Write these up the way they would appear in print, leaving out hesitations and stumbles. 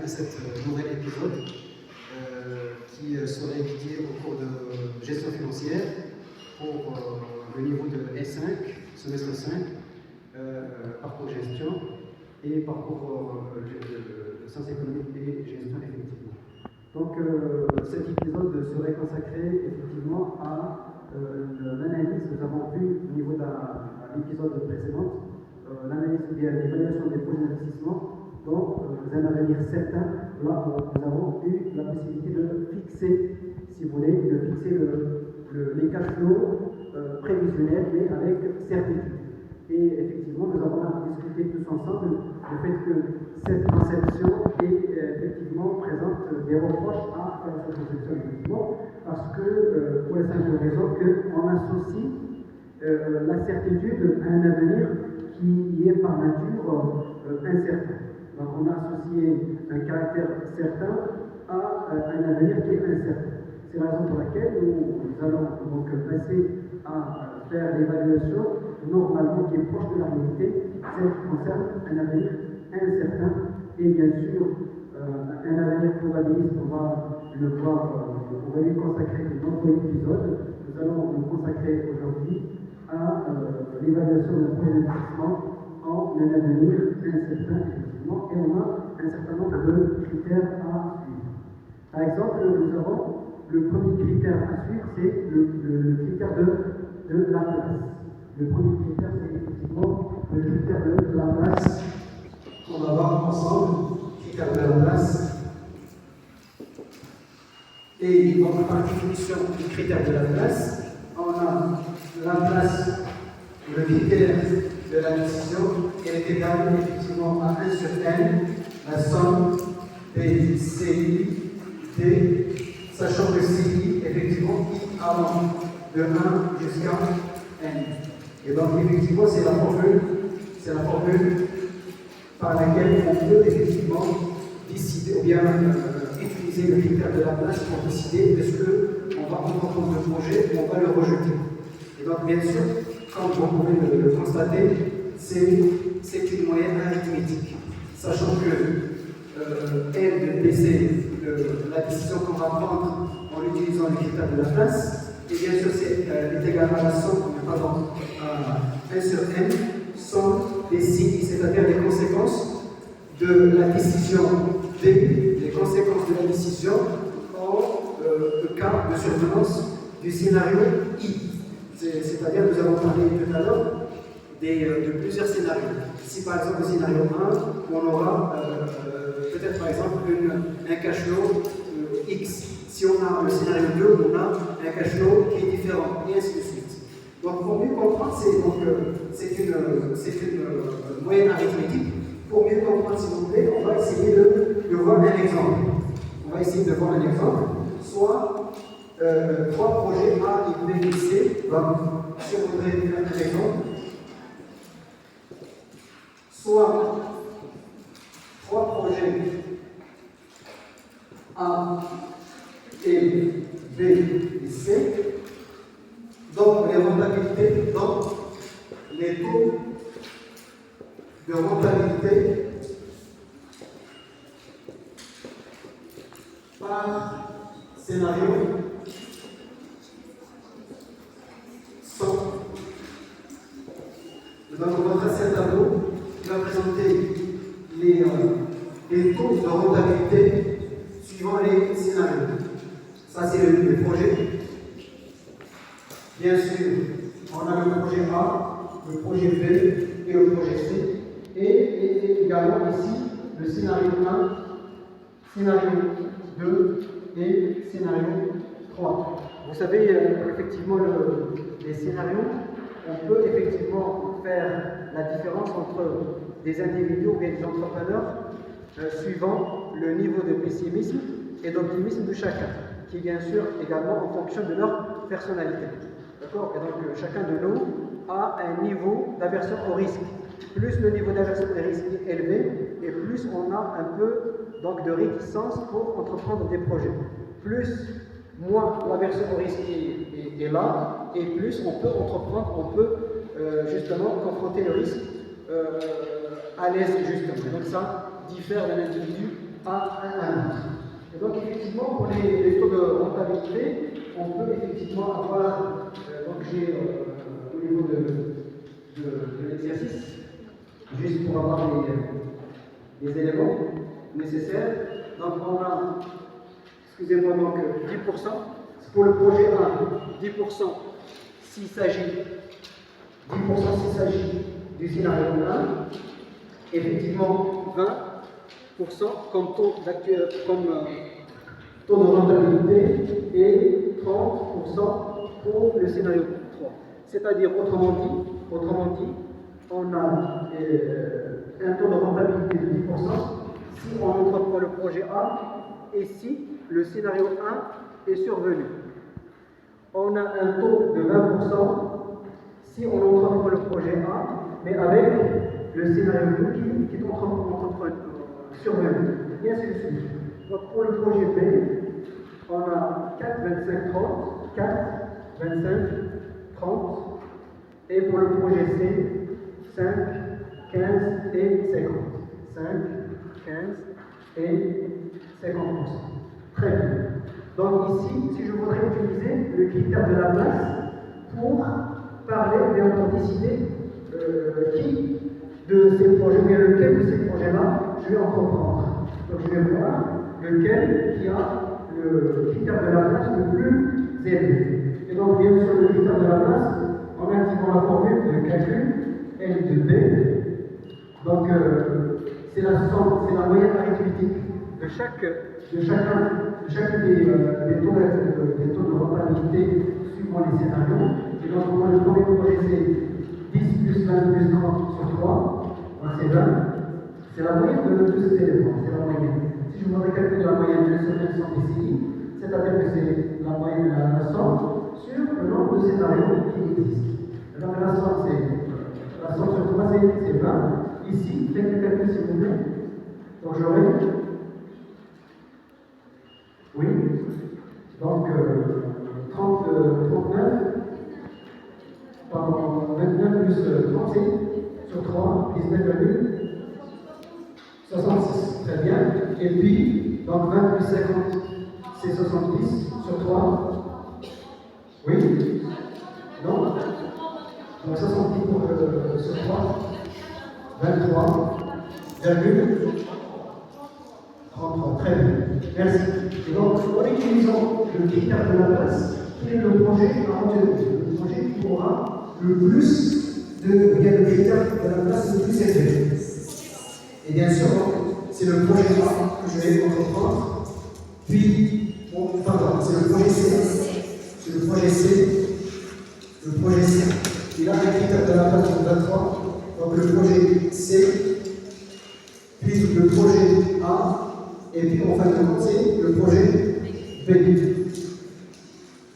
à cet nouvel épisode qui sera dédié au cours de gestion financière pour le niveau de S5, semestre 5, parcours gestion et parcours de sciences économiques et gestion effectivement. Donc cet épisode serait consacré effectivement à l'analyse que nous avons vue au niveau de l'épisode précédent, l'analyse bien l'évaluation des projets d'investissement dont un avenir certain, là où nous avons eu la possibilité de fixer, si vous voulez, les cash flows prévisionnels, mais avec certitude. Et effectivement, nous avons discuté tous ensemble le fait que cette conception effectivement présente des reproches à cette conception, effectivement, parce que, pour la simple raison qu'on associe la certitude à un avenir qui est par nature incertain. Donc on a associé un caractère certain à un avenir qui est incertain. C'est la raison pour laquelle nous allons donc passer à faire l'évaluation normalement qui est proche de la réalité, celle qui concerne un avenir incertain et bien sûr un avenir probabiliste. On va le voir, on va lui consacrer de nombreux épisodes. Nous allons nous consacrer aujourd'hui à l'évaluation d'un projet d'investissement en un avenir incertain, effectivement, et on a un certain nombre de critères à suivre. Par exemple, nous avons le premier critère à suivre, c'est le critère de la place. Le premier critère, c'est effectivement le critère de la place qu'on va voir ensemble, critère de la place. Et donc, par définition du critère de la place, on a la place, le critère de la décision, est égale effectivement à 1 sur n, la somme des CI, D, sachant que CI, effectivement, I allant de 1 jusqu'à n. Et donc, effectivement, c'est la formule par laquelle on peut effectivement décider, ou bien utiliser le critère de la place pour décider de ce qu'on va entreprendre le projet ou on va le rejeter. Et donc, bien sûr, comme vous pouvez le constater, c'est une moyenne arithmétique. Sachant que L de PC, la décision qu'on va prendre en utilisant le critère de la place, et bien sûr, est égal à la somme, pardon, à 1 sur n, somme des signes, c'est-à-dire les conséquences de la décision D, les conséquences de la décision en cas de survenance du scénario I. C'est-à-dire, nous avons parlé tout à l'heure de plusieurs scénarios. Si par exemple, le scénario 1, on aura peut-être par exemple un cash flow X. Si on a le scénario 2, on a un cash flow qui est différent, et ainsi de suite. Donc, pour mieux comprendre, c'est une moyenne arithmétique. Pour mieux comprendre, s'il vous plaît, on va essayer de voir un exemple. On va essayer de voir un exemple. Soit 3 projets A, I, B et C. Donc, si on voudrait faire un exemple, soit 3 projets A et B et C, donc les rentabilités, donc les taux de rentabilité par scénario sont. Donc on va tracer un tableau qui va présenter les taux de rentabilité suivant les scénarios. Ça, c'est le projet. Bien sûr, on a le projet A, le projet B et le projet C. Et également ici, le scénario 1, scénario 2 et scénario 3. Vous savez, effectivement, les scénarios, on peut effectivement faire la différence entre des individus ou des entrepreneurs suivant le niveau de pessimisme et d'optimisme de chacun, qui est bien sûr également en fonction de leur personnalité. D'accord? Et donc chacun de nous a un niveau d'aversion au risque. Plus le niveau d'aversion au risque est élevé, et plus on a un peu donc, de réticence pour entreprendre des projets. Moins l'aversion au risque est là, et plus on peut entreprendre, on peut justement confronter le risque à l'aise justement. Donc ça diffère d'un individu à un autre. Et donc effectivement, pour les taux de rentabilité, on peut effectivement avoir, donc j'ai au niveau de l'exercice, juste pour avoir les éléments nécessaires. Donc on a, excusez-moi, donc 10%, c'est pour le projet 1, 10% s'il s'agit du scénario 1, effectivement 20% comme taux de rentabilité et 30% pour le scénario 3. C'est-à-dire, autrement dit, on a un taux de rentabilité de 10% si on entreprend le projet A et si le scénario 1 est survenu. On a un taux de 20% si on entreprend le projet A, mais avec le scénario 2 qui est survenu. Et ainsi de suite. Donc pour le projet B, on a 4, 25, 30, 4, 25, 30, et pour le projet C, 5, 15 et 50. 5, 15 et 50%. Très bien. Donc ici, si je voudrais utiliser le critère de la place pour parler, bien anticiper qui de ces projets, bien lequel de ces projets-là je vais entreprendre. Donc je vais voir lequel qui a le critère de la place le plus élevé. Et donc bien sûr le critère de la place, en activant la formule de calcul L de B, donc c'est la somme, c'est la moyenne arithmétique de chacun des taux de rentabilité suivant les scénarios. Et donc pour le premier projet c'est 10 plus 20 plus 30 sur 3, c'est 20. C'est la moyenne de tous ces éléments, c'est la moyenne. Si je voudrais calculer la moyenne de ce sont décennies, c'est-à-dire que c'est la moyenne de la somme sur le nombre de scénarios qui existent. Donc la somme sur 3 c'est 20. Ici, faites le calcul s'il vous plaît. Donc j'aurai, oui, donc 29 plus 36 sur 3, 19,66. Très bien. Et puis, donc 20 plus 50, c'est 70 sur 3. Oui. Non. Donc 70 sur 3. 23,33. Très bien. Merci. Et donc, en utilisant le critère de la place, quel est le projet à retenir? Le projet qui aura le plus de le critère de la place le plus élevé. Et bien sûr, c'est le projet A que je vais entreprendre. Puis, c'est le projet C. C'est le projet C. Le projet C. Il a un critère de la place de 23. Donc le projet C, puis le projet A, et puis en fin de compte, c'est le projet B.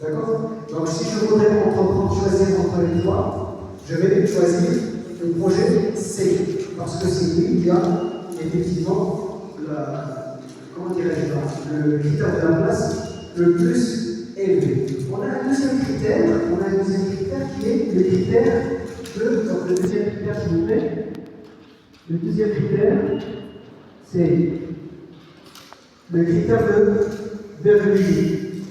D'accord? Donc si je voudrais choisir entre les trois, je vais choisir le projet C, parce que c'est lui qui a effectivement le critère de la place le plus élevé. On a un deuxième critère qui est le critère donc le deuxième critère, s'il vous plaît. Le deuxième critère, c'est le critère de Bernoulli.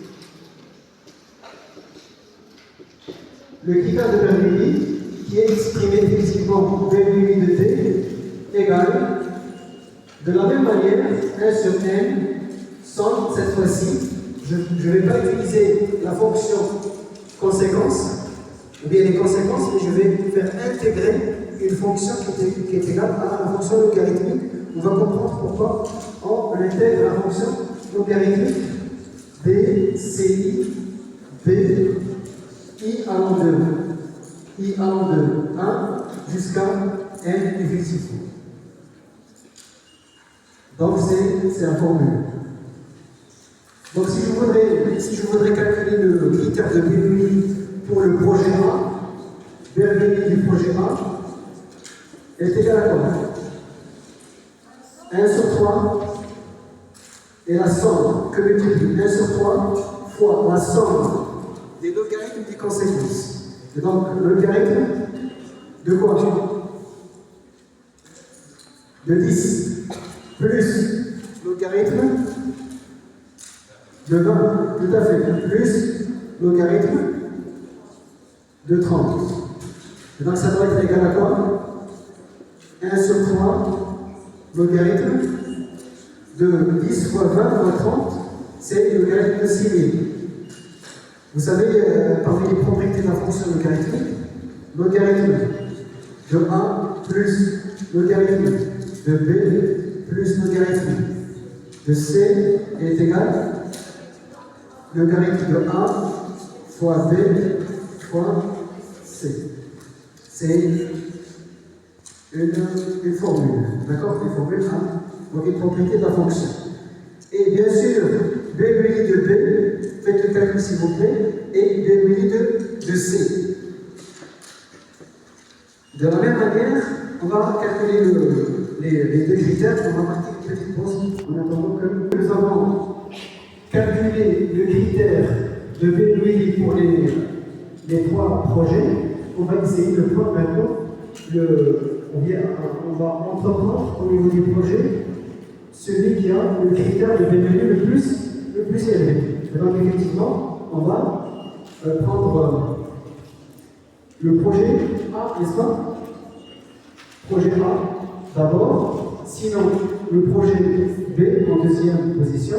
Le critère de Bernoulli, qui est exprimé effectivement Bernoulli de T égale, de la même manière, 1 sur n, sans cette fois-ci, je ne vais pas utiliser la fonction conséquence, ou bien les conséquences, mais je vais faire intégrer une fonction qui est égale à la fonction logarithmique. On va comprendre pourquoi on intègre la fonction logarithmique b, ci, b, i allant de 1 jusqu'à n effectivement. Donc c'est la formule. Donc si je voudrais calculer le critère de Bernoulli pour le projet A, Bernoulli du projet A est égal à quoi? 1 sur 3 et la somme que multiplie 1 sur 3 fois la somme des logarithmes des conséquences. Et donc le logarithme de quoi? De 10 plus logarithme de 20, tout à fait, plus logarithme de 30. Et donc ça doit être égal à quoi? 1 sur 3 logarithme de 10 fois 20 fois 30, c'est le logarithme de 6000. Vous savez, parmi les propriétés de la fonction logarithmique, logarithme de A plus logarithme de B plus logarithme de C est égal à logarithme de A fois B fois C. C'est une formule, d'accord? Une formule A, donc une propriété de la fonction. Et bien sûr, B muni de B, faites le calcul s'il vous plaît, et B muni de C. De la même manière, on va calculer les deux critères, on va marquer une petite pause en attendant que nous avons calculé le critère de B muni pour les trois projets. On va essayer de prendre maintenant on va entreprendre au niveau du projet celui qui a le critère de BMU le plus élevé. Et donc effectivement, on va prendre le projet A, n'est-ce pas? Projet A d'abord, sinon le projet B en deuxième position,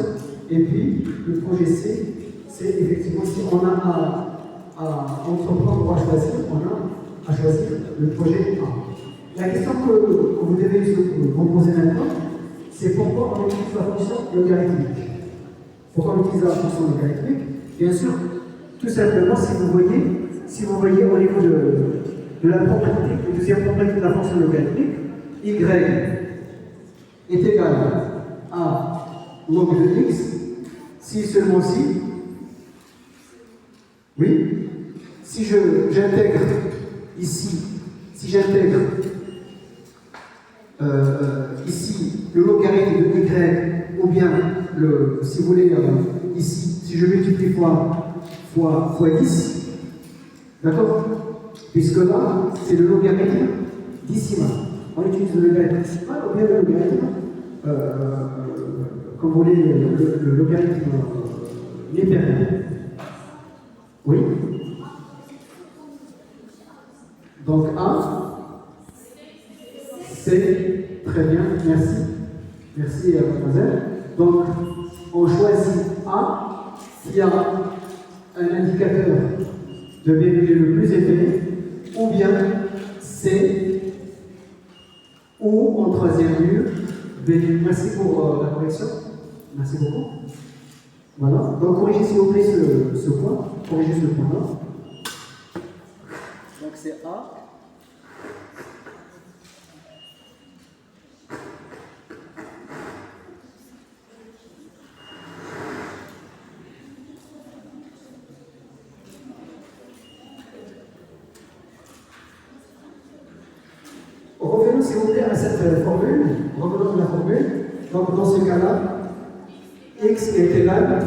et puis le projet C, c'est effectivement si on a à entreprendre ou à choisir, on a à choisir le projet A. La question que vous devez vous poser maintenant, c'est pourquoi on utilise la fonction logarithmique. Pourquoi on utilise la fonction logarithmique? Bien sûr, tout simplement, si vous voyez au niveau de la propriété, la deuxième propriété de la fonction logarithmique, y est égal à log de x, si seulement si, oui, si j'intègre ici, si j'intègre ici le logarithme de y, ou bien, si vous voulez, ici, si je multiplie fois 10, d'accord? Puisque là, c'est le logarithme décimal. On utilise le logarithme décimal ou bien le logarithme, comme vous voulez, le logarithme népérien. Oui? Donc A, c'est très bien, merci. Merci mademoiselle. Donc, on choisit A qui a un indicateur de B le plus élevé, ou bien C, ou en troisième lieu, B. Merci pour la correction. Merci beaucoup. Voilà. Donc, corrigez s'il vous plaît ce point. Corrigez ce point-là. Donc, c'est A. Revenons s'il vous plaît à cette formule. Revenons à la formule. Donc dans ce cas-là, x est égal à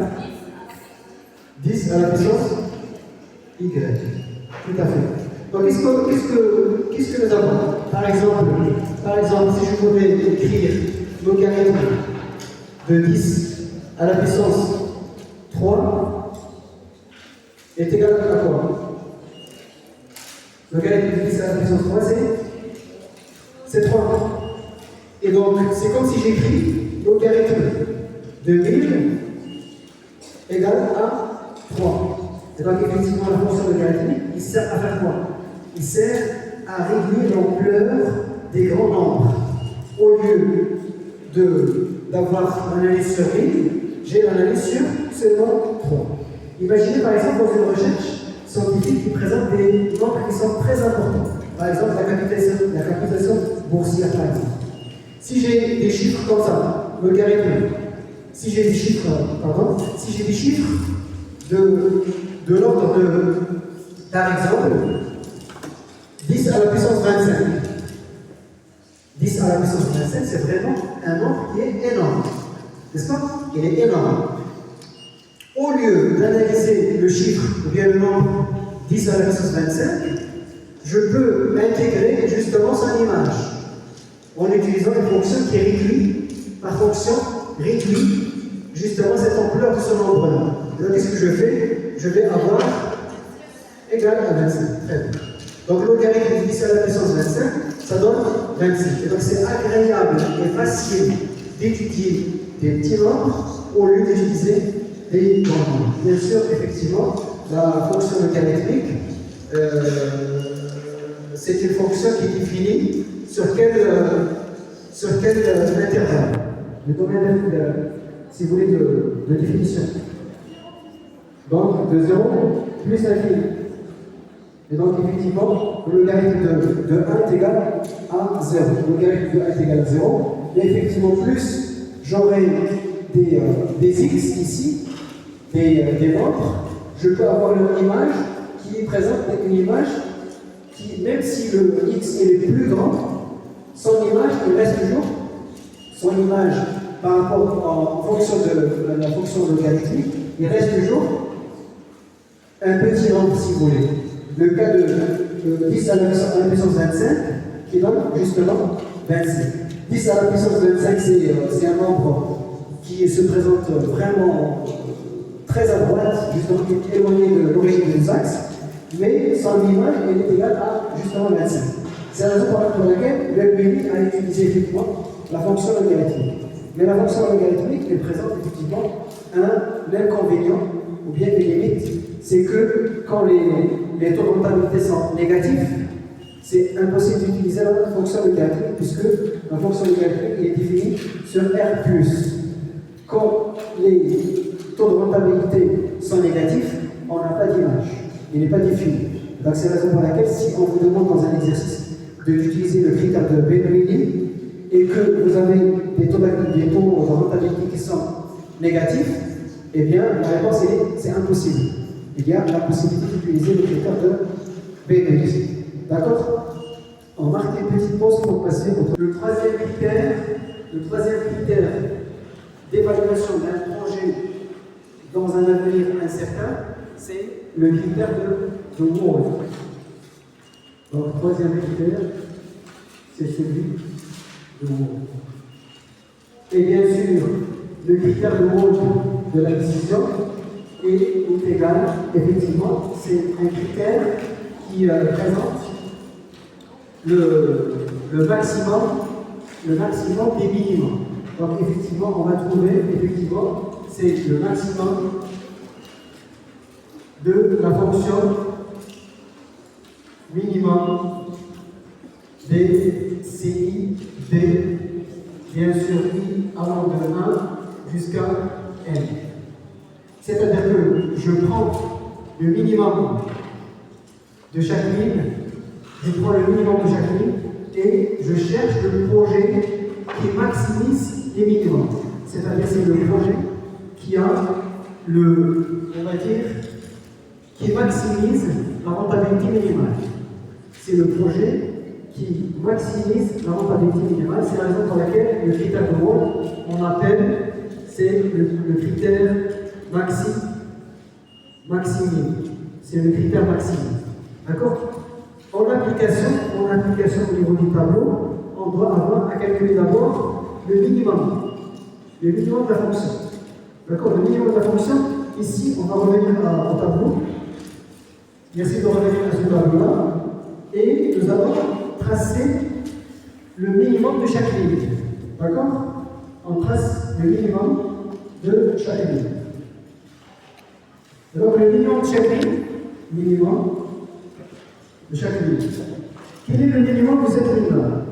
10 à la puissance y. Tout à fait. Donc qu'est-ce que nous avons? Par exemple, si je voulais écrire logarithme de 10 à la puissance 3 est égal à quoi? Logarithme de 10 à la puissance 3, c'est 3. Et donc, c'est comme si j'écris logarithme de 1000 égale à 3. Et donc, effectivement, la fonction logarithmique, il sert à faire quoi? Il sert à réduire l'ampleur des grands nombres. Au lieu d'avoir l'analyse sur 1000, j'ai l'analyse sur seulement 3. Imaginez par exemple dans une recherche scientifique qui présente des nombres qui sont très importants. Par exemple, la capitalisation boursière, par exemple. Si j'ai des chiffres comme ça, logarithme, si j'ai des chiffres de l'ordre de, par exemple, 10 à la puissance 25. 10 à la puissance 25, c'est vraiment un nombre qui est énorme. N'est-ce pas? Il est énorme. Au lieu d'analyser le chiffre ou bien le nombre 10 à la puissance 25, je peux intégrer justement son image en utilisant une fonction qui est réduite par fonction réduit justement cette ampleur de ce nombre-là. Donc qu'est-ce que je fais? Je vais avoir égal à 25. Très bien. Donc logarithme de 10 à la puissance 25, ça donne 26. Et donc c'est agréable et facile d'étudier des petits nombres au lieu d'utiliser des grands nombres. Bien sûr, effectivement, la fonction logarithmique, c'est une fonction qui est définie sur quel intervalle. Le domaine, si vous voulez, de définition. Donc, de 0 plus l'infini. Et donc, effectivement, le logarithme de 1 est égal à 0. Le logarithme de 1 est égal à 0. Et effectivement, plus j'aurai des x ici, des nombres, je peux avoir une image qui présente une image qui, même si le x est plus grand, son image, il reste toujours son image par rapport en fonction de la fonction logarithmique, il reste toujours un petit nombre, si vous voulez. Le cas de 10 à la puissance 25, qui donne justement 25. 10 à la puissance 25, c'est un nombre qui se présente vraiment très à droite, justement, qui est éloigné de l'origine des axes, mais son image est égale à justement 25. C'est la raison pour laquelle le MBI a utilisé effectivement la fonction logarithmique. Mais la fonction logarithmique, elle présente effectivement un inconvénient, ou bien une limite, c'est que quand les taux de rentabilité sont négatifs, c'est impossible d'utiliser la fonction logarithmique, puisque la fonction logarithmique est définie sur R+. Quand les taux de rentabilité sont négatifs, on n'a pas d'image, il n'est pas défini. Donc c'est la raison pour laquelle, si on vous demande dans un exercice d'utiliser le critère de Bernoulli et que vous avez des taux de rentabilité qui sont négatifs, eh bien la réponse est c'est impossible. Il y a la possibilité d'utiliser le critère de Bernoulli. D'accord? On marque une petite pause pour passer au troisième critère d'évaluation d'un projet dans un avenir incertain, c'est le critère de Wald. Donc, troisième critère, c'est celui de Wald. Et bien sûr, le critère de Wald de la décision est égal, effectivement, c'est un critère qui présente le maximum des minimums. Donc, effectivement, on va trouver, effectivement, c'est le maximum de la fonction minimum des CI, D, bien sûr, I allant de 1 jusqu'à N. C'est-à-dire que je prends le minimum de chaque ligne, et je cherche le projet qui maximise les minimums. C'est-à-dire c'est le projet qui a qui maximise la rentabilité minimale. C'est le projet qui maximise la rentabilité minimale. C'est la raison pour laquelle le critère de Wald, on appelle, c'est le critère maximum. C'est le critère maximum. D'accord? En application au niveau du tableau, on doit avoir à calculer d'abord le minimum de la fonction. D'accord? Le minimum de la fonction, ici, on va revenir au tableau. Merci de revenir à ce tableau-là. Et nous allons tracer le minimum de chaque ligne. D'accord? On trace le minimum de chaque ligne. Donc, le minimum de chaque ligne, Quel est le minimum de cette ligne-là?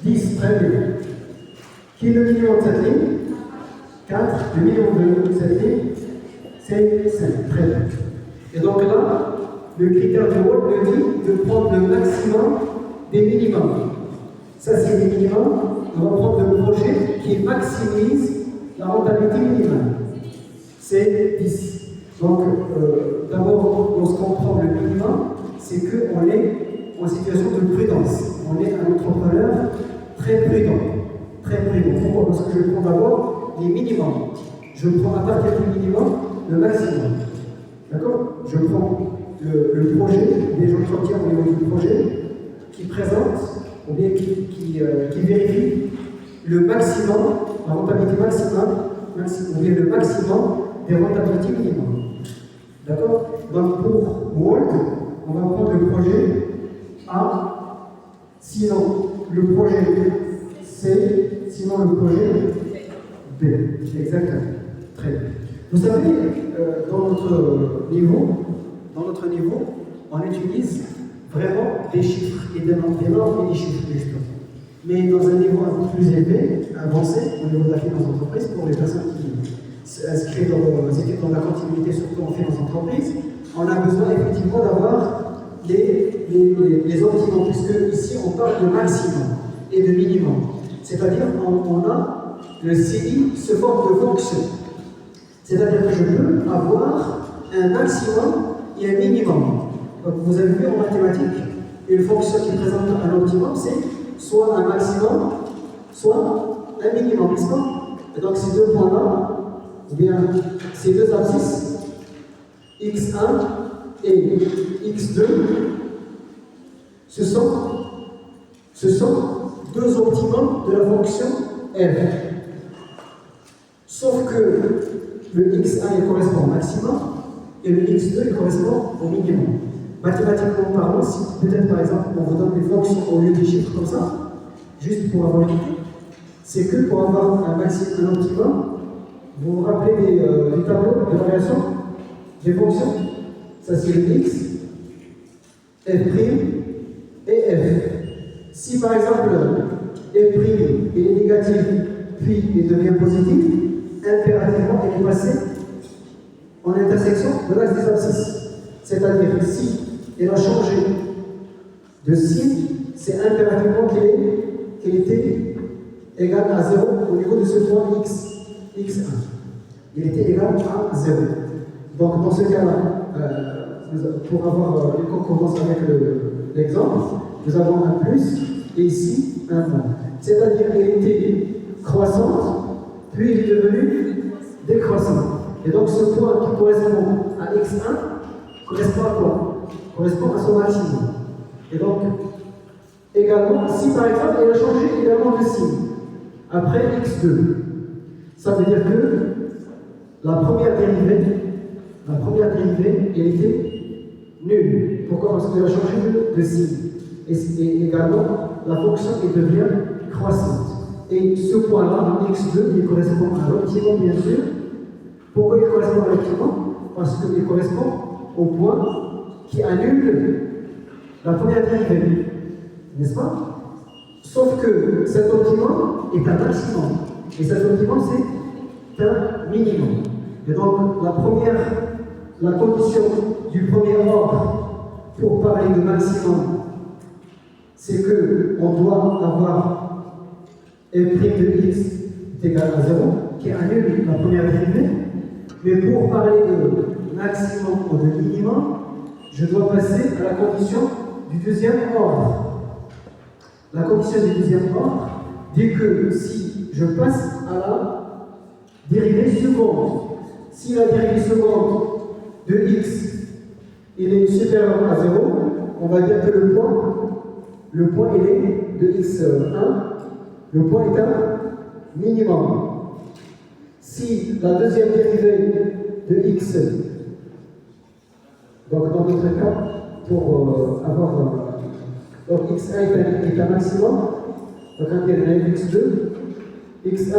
10, très bien. Quel est le minimum de cette ligne? 4. Le minimum de cette ligne, c'est 5. Très bien. Et donc là, le critère de Wald me dit de prendre le maximum des minimums. Ça, c'est les minimums. On va prendre le projet qui maximise la rentabilité minimale. C'est 10. Donc, d'abord, lorsqu'on prend le minimum, c'est qu'on est en situation de prudence. On est un entrepreneur très prudent. Pourquoi? Parce que je prends d'abord les minimums. Je prends à partir du minimum le maximum. D'accord? Je prends le projet, les entretiens au niveau du projet, qui présente, ou bien qui vérifie le maximum, la rentabilité maximale, ou bien le maximum des rentabilités minimum. D'accord? Donc pour World, on va prendre le projet A, sinon le projet C, sinon le projet B. Exactement. Très bien. Vous savez, dans notre niveau, on utilise vraiment des chiffres et des nombres et des chiffres, justement. Mais dans un niveau un peu plus élevé, avancé, au niveau de la finance d'entreprise, pour les personnes qui s'inscrivent dans la continuité, surtout en finance d'entreprise, on a besoin effectivement d'avoir les optimums, puisque ici on parle de maximum et de minimum. C'est-à-dire on a le CI se forme de fonction. C'est-à-dire que je peux avoir un maximum et un minimum. Donc vous avez vu en mathématiques, une fonction qui présente un optimum, c'est soit un maximum, soit un minimum, n'est-ce pas? Et donc ces deux points-là, ou bien ces deux abscisses, x1 et x2, ce sont deux optimums de la fonction f. Sauf que le x1 il correspond au maximum et le x2 il correspond au minimum. Mathématiquement parlant, si peut-être par exemple on vous donne des fonctions au lieu des chiffres comme ça, juste pour avoir une idée, c'est que pour avoir un maximum, un optimum, vous vous rappelez des tableaux de variation des fonctions? Ça c'est le x, f' et f. Si par exemple f' est négatif puis il devient positif, impérativement il est passé en intersection de l'axe des abscisses. C'est-à-dire que si il a changé de signe, c'est impérativement qu'il était égal à 0 au niveau de ce point x1. Il était égal à 0. Donc dans ce cas-là, pour avoir une concordance avec l'exemple, nous avons un plus et ici un moins. C'est-à-dire qu'il était croissante, puis il est devenu décroissant. Et donc ce point qui correspond à x1 correspond à quoi? Correspond à son maximum. Et donc, également, si par exemple il a changé également de signe, après x2, ça veut dire que la première dérivée, elle était nulle. Pourquoi? Parce qu'il a changé de signe. Et également, la fonction elle devient croissante. Et ce point-là, x2, il correspond à l'optimum, bien sûr. Pourquoi il correspond à l'optimum? Parce qu'il correspond au point qui annule la première dérivée. N'est-ce pas? Sauf que cet optimum est un maximum. Et cet optimum, c'est un minimum. Et donc, la condition du premier ordre pour parler de maximum, c'est qu'on doit avoir f' de x est égal à 0, qui annule la première dérivée. Mais pour parler de maximum ou de minimum, je dois passer à la condition du deuxième ordre. La condition du deuxième ordre dit que si je passe à la dérivée seconde, si la dérivée seconde de x il est supérieur à 0, on va dire que le point il est de x1, le point est un minimum. Si la deuxième dérivée de x, donc dans notre cas, pour avoir donc x1 est un maximum, donc un dérivé x2, x1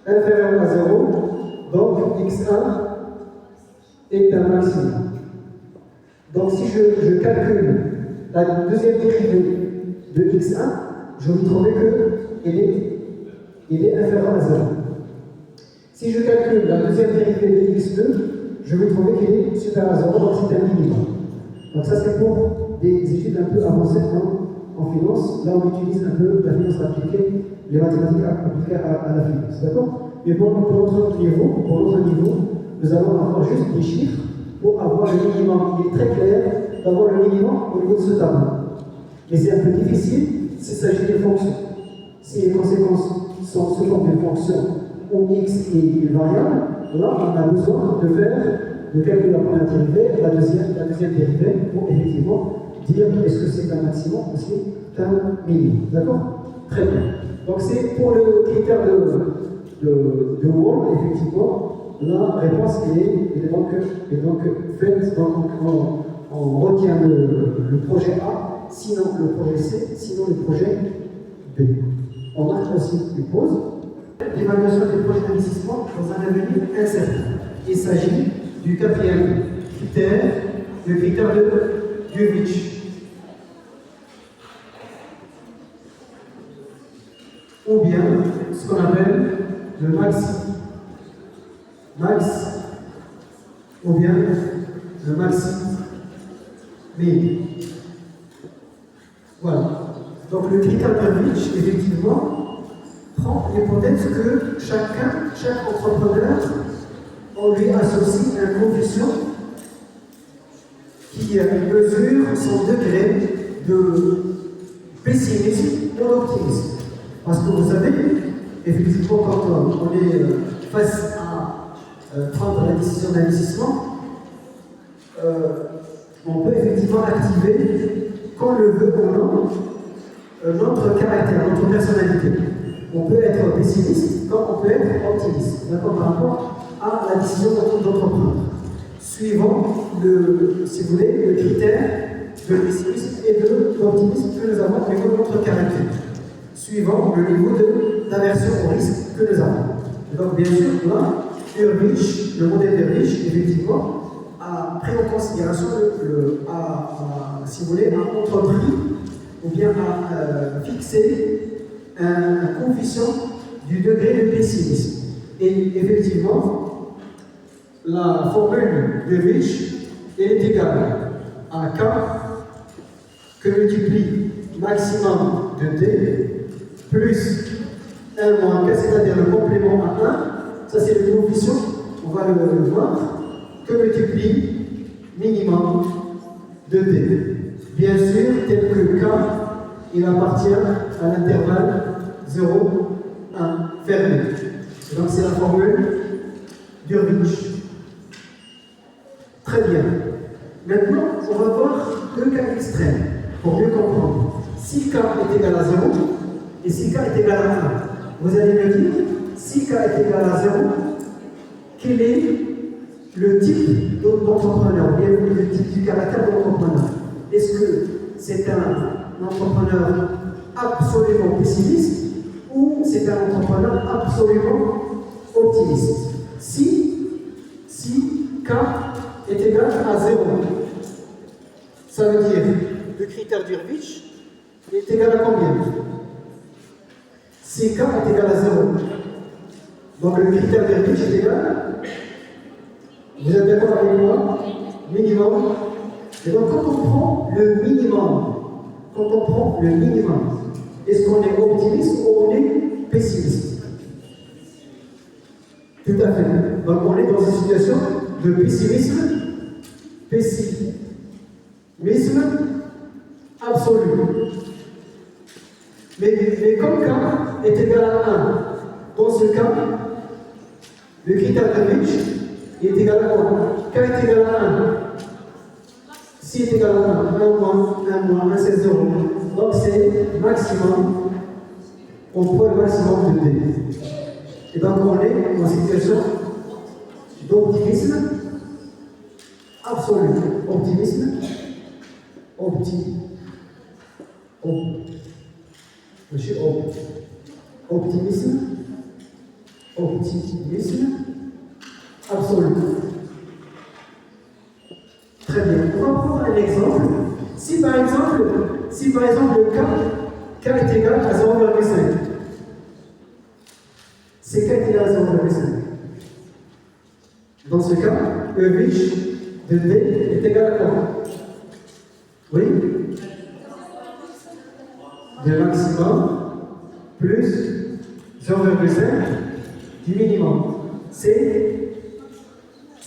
inférieur à 0, donc x1 est un maximum. Donc si je calcule la deuxième dérivée de x1, je vais trouver qu'il est inférieur à 0. Si je calcule la deuxième dérivée de x2, je vais trouver qu'il est supérieur à 0, donc c'est un minimum. Donc ça c'est pour des études un peu avancées en finance. Là on utilise un peu la finance appliquée, les mathématiques appliquées à la finance. D'accord? Mais pour notre niveau, nous allons avoir juste des chiffres pour avoir le minimum. Il est très clair d'avoir le minimum au niveau de ce tableau. Mais c'est un peu difficile s'il s'agit de fonctions. Si les conséquences sont sous forme de fonctions où x est variable, là on a besoin de calculer la première dérivée, la deuxième dérivée, pour effectivement dire est-ce que c'est un maximum ou c'est un minimum. D'accord? Très bien. Donc c'est pour le critère de Wall, effectivement, la réponse est donc faite. Donc on retient le projet A, sinon le projet C, sinon le projet B. On marque aussi une pause. L'évaluation des projets d'investissement dans un avenir incertain. Il s'agit du quatrième critère, le critère de Dulwich. Ou bien ce qu'on appelle le max, ou bien le maxi min. Voilà. Donc le critère de Dulwich, effectivement, prend l'hypothèse que chaque entrepreneur, on lui associe un coefficient qui mesure son degré de pessimisme ou d'optimisme. Parce que vous savez, effectivement, quand on est face à prendre la décision d'investissement, on peut effectivement activer, qu'on le veut ou non, notre caractère, notre personnalité. On peut être pessimiste comme on peut être optimiste, d'accord, par rapport à la décision d'entreprendre. Suivant si vous voulez, le critère de pessimisme et d'optimisme que nous avons au niveau de notre caractère. Suivant le niveau d'aversion au risque que nous avons. Et donc, bien sûr, là, Dulwich, le modèle Dulwich, effectivement, a pris en considération, si vous voulez, a entrepris ou bien a fixé un coefficient du degré de pessimisme. Et effectivement, la formule Dulwich est égale à K que multiplie maximum de D plus 1 moins K, c'est-à-dire le complément à 1, ça c'est le coefficient, on va le voir, que multiplie minimum de D. Bien sûr, tel que K, il appartient à l'intervalle 0, 1, fermé. Et donc c'est la formule Dulwich. Très bien. Maintenant, on va voir deux cas extrêmes pour mieux comprendre. Si K est égal à 0 et si K est égal à 1, vous allez me dire, si K est égal à 0, quel est le type d'entrepreneur, bien le type du caractère de l'entrepreneur? Est-ce que c'est un entrepreneur absolument pessimiste ou c'est un entrepreneur absolument optimiste? Si K est égal à 0, ça veut dire le critère Dulwich est égal à combien? Si K est égal à 0, donc le critère Dulwich est égal, vous êtes d'accord avec moi? Minimum. Et donc quand on prend le minimum, est-ce qu'on est optimiste ou on est pessimiste? Tout à fait. Donc on est dans une situation de pessimisme absolu. Mais comme K est égal à 1, dans ce cas, le critère Dulwich est égal à quoi? K est égal à 1. Si est égal à 1, 1 moins 1, c'est 0. Donc c'est maximum, on prend le maximum de D. Et donc on est en situation d'optimisme absolu. Optimisme absolu. Très bien. On va prendre un exemple. Si par exemple le K est égal à 0,5, c'est K est égal à 0,5. Dans ce cas, Dulwich de D est égal à quoi? Oui? De maximum plus 0,5 du minimum. C'est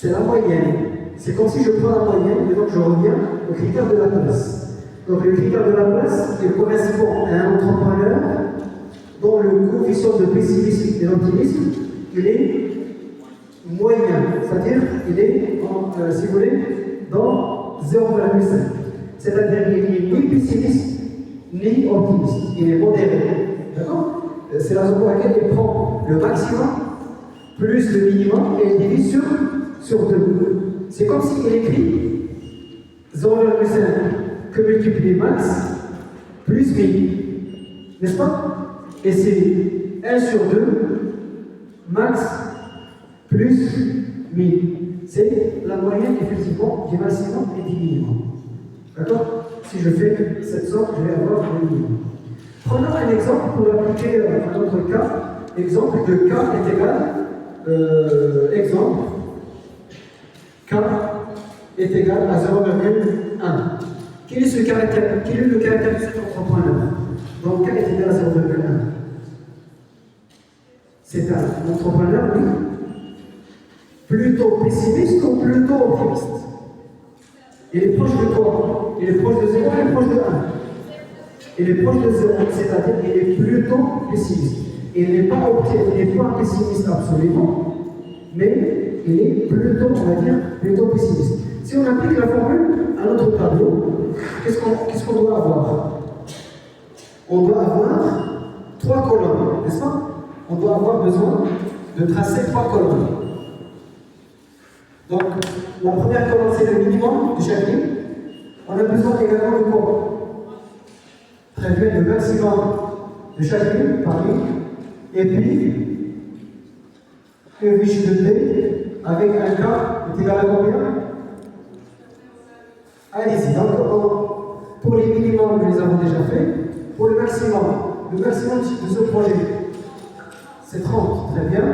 la moyenne. C'est comme si je prends la moyenne et donc je reviens au critère de la place. Donc le critère de la place, il correspond à un entrepreneur dont le coefficient de pessimisme et d'optimisme, il est moyen. C'est-à-dire qu'il est, si vous voulez, dans 0,5. C'est-à-dire qu'il n'est ni pessimiste ni optimiste. Il est modéré. D'accord? c'est la raison pour laquelle il prend le maximum plus le minimum et il divise sur 2. C'est comme s'il écrit 0,5 que multiplier max plus 1000. N'est-ce pas? Et c'est 1 sur 2 max plus 1000. C'est la moyenne effectivement du maximum et du minimum. D'accord? Si je fais cette somme, je vais avoir le minimum. Prenons un exemple pour appliquer un autre cas. Exemple de k est égal, exemple, k est égal à 0,1. Quel est le caractère de cet entrepreneur? Donc k est égal à 0,1. C'est un entrepreneur, oui, plutôt pessimiste ou plutôt optimiste? Il est proche de quoi? Il est proche de 0, il est proche de 1. Il est proche de 0, c'est-à-dire qu'il est plutôt pessimiste. Il n'est pas pessimiste absolument, mais il est plutôt, on va dire, plutôt pessimiste. Si on applique la formule à notre tableau, qu'est-ce qu'on doit avoir? On doit avoir 3 colonnes, n'est-ce pas? On doit avoir besoin de tracer 3 colonnes. Donc, la première colonne, c'est le minimum de chaque ligne. On a besoin également de quoi? Très bien, le maximum de chaque ligne par ligne. Et puis, une fiche de T avec un K est égal à combien? Allez-y, donc pour les minimums, nous les avons déjà fait. Pour le maximum de ce projet, c'est 30, très bien.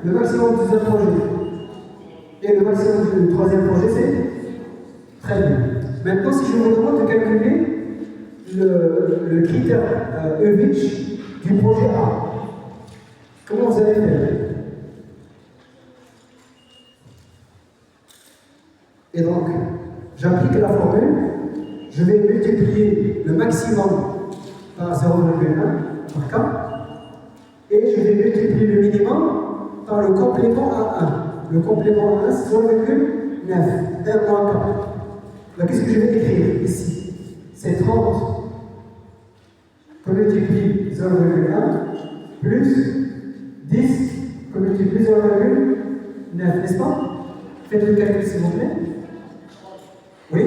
Le maximum du deuxième projet et le maximum du troisième projet, c'est très bien. Maintenant, si je vous demande de calculer le critère Hurwitz du projet A, comment vous allez faire? Et donc, j'applique la formule, je vais multiplier le maximum par 0,1 par K, et je vais multiplier le minimum par le complément à 1. Le complément à 1, c'est 0,9, 1 moins K. Donc, qu'est-ce que je vais écrire ici? C'est 30 que multiplie 0,1 plus 10 que multiplie 0,9, n'est-ce pas? Faites le calcul s'il vous plaît. Oui?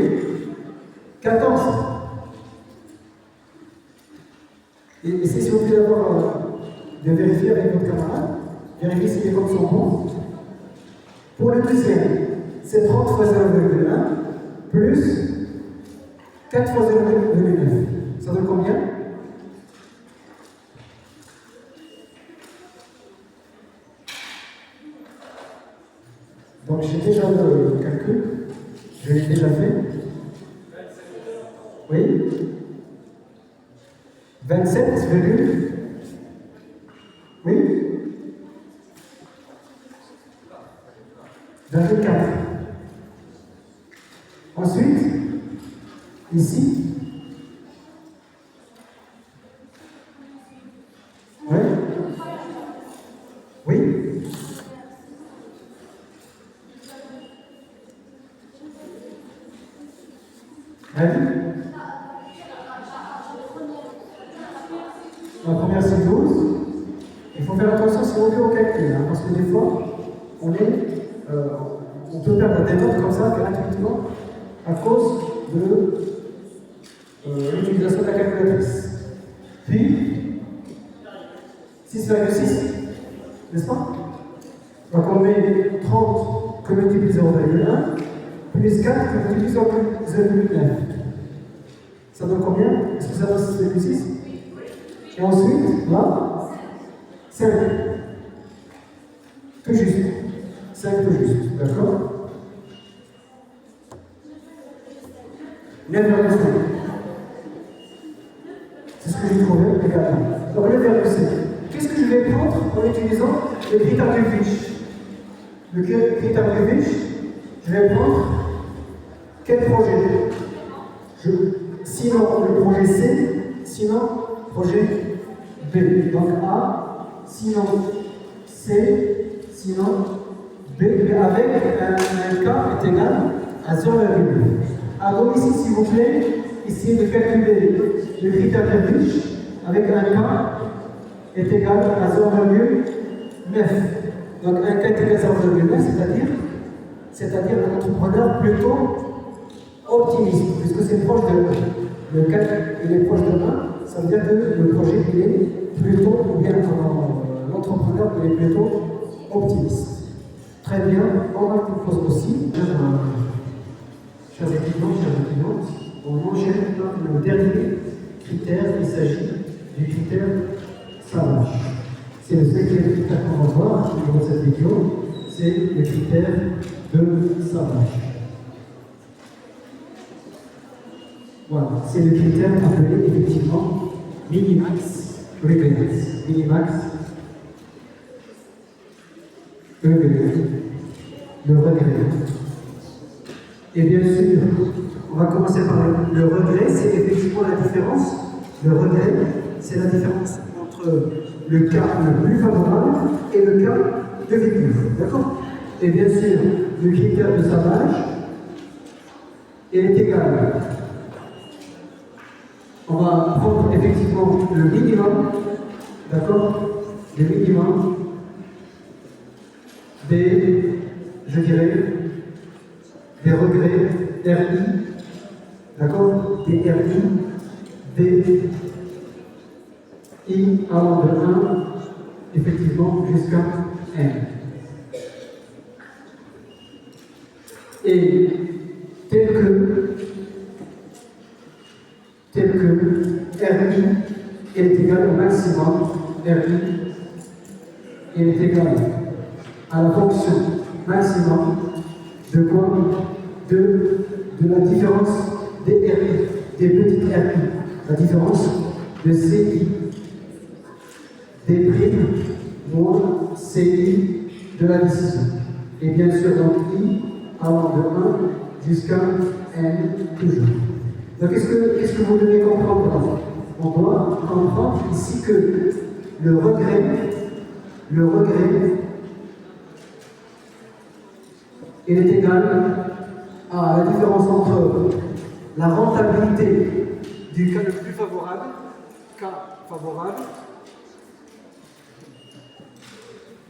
14. Et essayez s'il vous plaît d'abord de vérifier avec votre camarade. Vérifiez si les comptes sont bons. Pour le deuxième, c'est 30 fois 0,1 plus 4 fois 0,9. Ça donne combien? Donc j'ai déjà le calcul. Je l'ai déjà fait. Oui? 27, oui? 24. Ensuite, ici. Oui? Oui? Allez. La première c'est 12. Il faut faire attention si on fait au calcul, hein, parce que des fois, on peut perdre des notes comme ça gratuitement à cause de l'utilisation de la calculatrice. Puis, 6,6, n'est-ce pas? Donc on met 30 que multiplie 0,1 plus 4 que multiplie 0,9. Ça donne combien? Est-ce que ça donne 6,6? Et ensuite, là, 5. Tout juste. 5 tout juste. D'accord? 9,5. C'est ce que j'ai trouvé également. Donc 9,5. Qu'est-ce que je vais prendre en utilisant le critère Hurwitz? Le critère Hurwitz, je vais prendre quel projet? Sinon le projet C, sinon projet B. Donc A, sinon C, sinon B, mais avec un K est égal à 0,2. Alors ici, s'il vous plaît, essayez de calculer le critère Hurwitz avec un K est égal à 0,9. Donc un cas est égal à 0,9, c'est-à-dire un entrepreneur plutôt optimiste, puisque c'est proche de 1. Le cas il est proche de 1, ça veut dire que le projet il est plutôt, ou bien l'entrepreneur il est plutôt optimiste. Très bien, on va propose aussi, chers étudiants, chères étudiantes, on enchaîne le dernier critère, il s'agit du critère SAVAGE. C'est le 5e critère qu'on va voir dans cette vidéo, c'est le critère de SAVAGE. Voilà, c'est le critère appelé effectivement minimax regrets. Minimax regrets. Le regret. Et bien sûr, on va commencer par le regret, c'est effectivement la différence. Le regret, c'est la différence entre le cas le plus favorable et le cas de vécu. D'accord? Et bien sûr, le critère de SAVAGE est égal. On va prendre effectivement le minimum, d'accord? Le minimum des, je dirais, des regrets RI, d'accord? Des RI, des I allant de 1, effectivement, jusqu'à N. Et tel que RI est égal au maximum, RI est égal à la fonction maximum de quoi? De la différence des RI, des petites RI, la différence de CI des primes moins CI de la décision. Et bien sûr, donc I allant de 1 jusqu'à N toujours. Donc, qu'est-ce que vous devez comprendre? On doit comprendre ici que le regret il est égal à la différence entre la rentabilité du cas le plus favorable, cas favorable,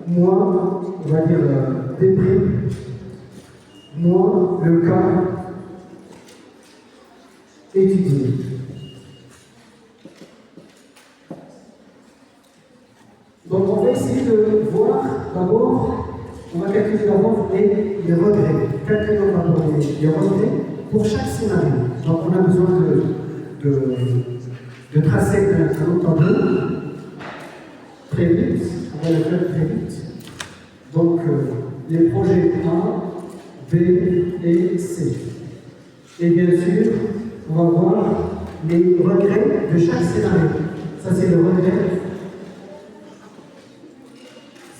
moins, on va dire, des primes, moins le cas étudié. Donc on va essayer de voir d'abord, on va calculer d'abord les regrets. Calculons d'abord les regrets pour chaque scénario. Donc on a besoin de tracer un autre tableau très vite, on va le faire très vite. Donc les projets A, B et C. Et bien sûr, on va voir les regrets de chaque scénario. Ça, c'est le regret.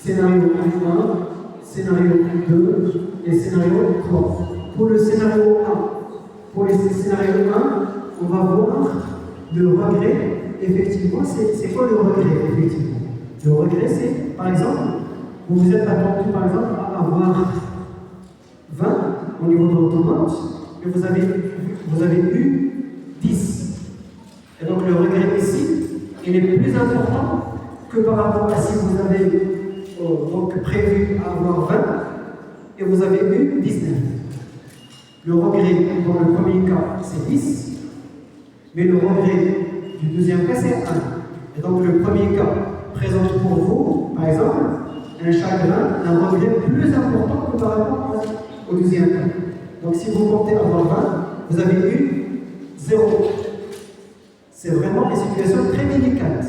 Scénario 1, scénario 2 et scénario 3. Pour le scénario 1, pour les scénarios 1, on va voir le regret. Effectivement, c'est quoi le regret, effectivement? Le regret, c'est, par exemple, vous vous êtes attendu, par exemple, à avoir 20 au niveau de votre note, et vous avez eu 10. Et donc le regret ici, il est plus important que par rapport à si vous avez donc prévu avoir 20 et vous avez eu 19. Le regret dans le premier cas, c'est 10, mais le regret du deuxième cas, c'est 1. Et donc le premier cas présente pour vous, par exemple, un chagrin, un regret plus important que par rapport au deuxième cas. Donc si vous comptez avoir 20, vous avez eu 0. C'est vraiment une situation très délicate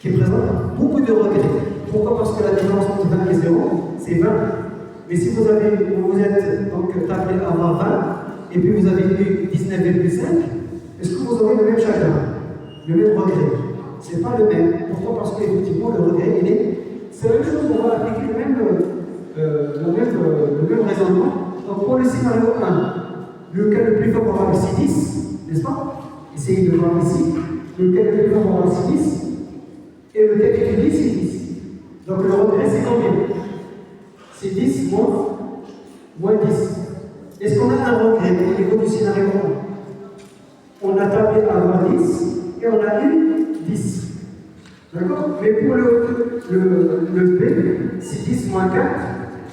qui présente beaucoup de regrets. Pourquoi? Parce que la différence entre 20 et 0, c'est 20. Mais si vous êtes donc tablé à avoir 20 et puis vous avez eu 19,5, est-ce que vous aurez le même chagrin, le même regret? Ce n'est pas le même. Pourquoi? Parce qu'effectivement, le regret, c'est la même chose, on va appliquer le même raisonnement. Donc pour le scénario 1, le cas le plus favorable c'est 10, n'est-ce pas? Essayez de voir ici. Le cas le plus favorable c'est 10, et le cas étudié c'est 10. Donc le regret c'est combien? C'est 10 moins 10. Est-ce qu'on a un regret au niveau du scénario 1? On a tablé à avoir 10 et on a eu 10. D'accord? Mais pour le B, c'est 10 moins 4,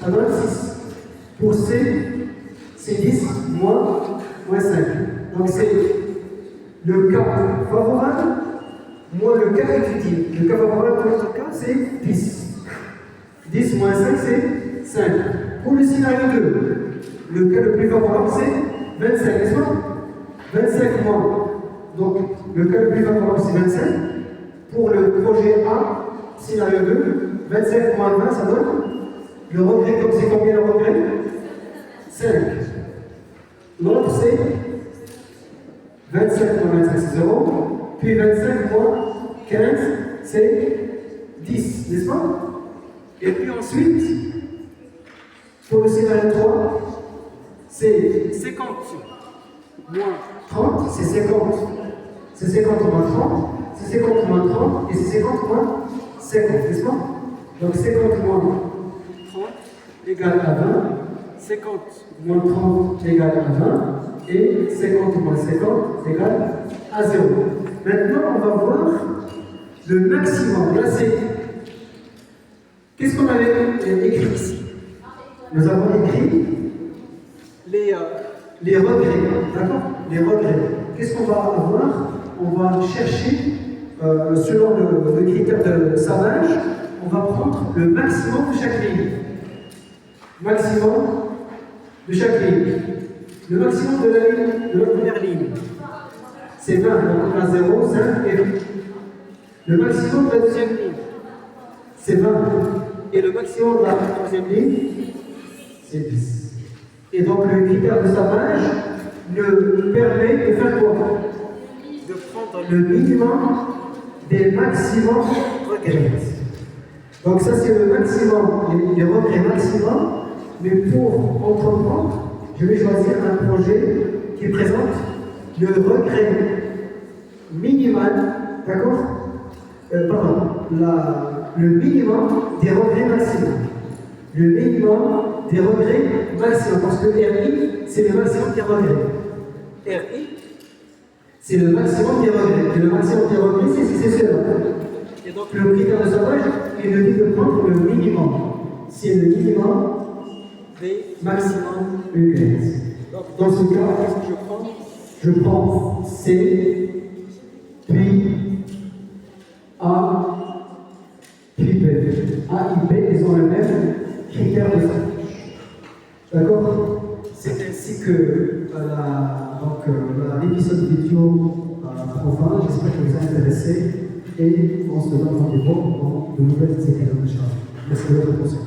ça donne 6. Pour C, c'est 10 moins 5. Donc c'est le cas favorable moins le cas étudié. Le cas favorable dans notre cas, c'est 10. 10 moins 5, c'est 5. Pour le scénario 2, le cas le plus favorable, c'est 25, n'est-ce pas? 25 moins. Donc, le cas le plus favorable, c'est 25. Pour le projet A, scénario 2, 25 moins 20, ça donne le regret. Donc, c'est combien le regret? 5. L'autre, c'est 25 moins 25, c'est 0. Puis 25 moins 15, c'est 10, n'est-ce pas? Et puis ensuite, pour le scénario 3, c'est 50 moins 30, c'est 50. C'est 50 moins 30, c'est 50 moins 30, et c'est 50 moins 50, n'est-ce pas? Donc 50 moins 30 égale à 20, 50 moins 30 égale à 20, et 50 moins 50 égale à 0. Maintenant, on va voir le maximum. Là, c'est... Qu'est-ce qu'on avait écrit ici? Nous avons écrit les regrets, d'accord? Les regrets. Qu'est-ce qu'on va avoir? On va chercher, selon le critère de Savage, on va prendre le maximum de chaque ligne. Maximum de chaque ligne. Le maximum de la première ligne, c'est 20, donc on a 0, 5 et 8. Le maximum de la deuxième ligne, c'est 20. Et le maximum de la troisième ligne, c'est 10. Et donc le critère de Savage nous permet de faire quoi? De prendre le minimum des maximums regrets. Donc ça c'est le maximum, les regrets maximum. Mais pour entreprendre, je vais choisir un projet qui présente le regret minimal, d'accord? Le minimum des regrets maximum. Le minimum des regrets maximum. Parce que RI, c'est le maximum des regrets. RI, c'est le maximum des regrets. Et le maximum des regrets, c'est cela. Et donc, le critère de Savage, il nous dit de prendre le minimum. C'est le minimum des maximum regrets. Dans ce cas, qu'est-ce que je prends? Je prends C, puis A, puis B. A et B, ils ont le même critère de Savage. D'accord? C'est ainsi que l'épisode vidéo prend fin. J'espère que vous êtes intéressés et on se donne rendez-vous dans de nouvelles épisodes. Merci de votre attention.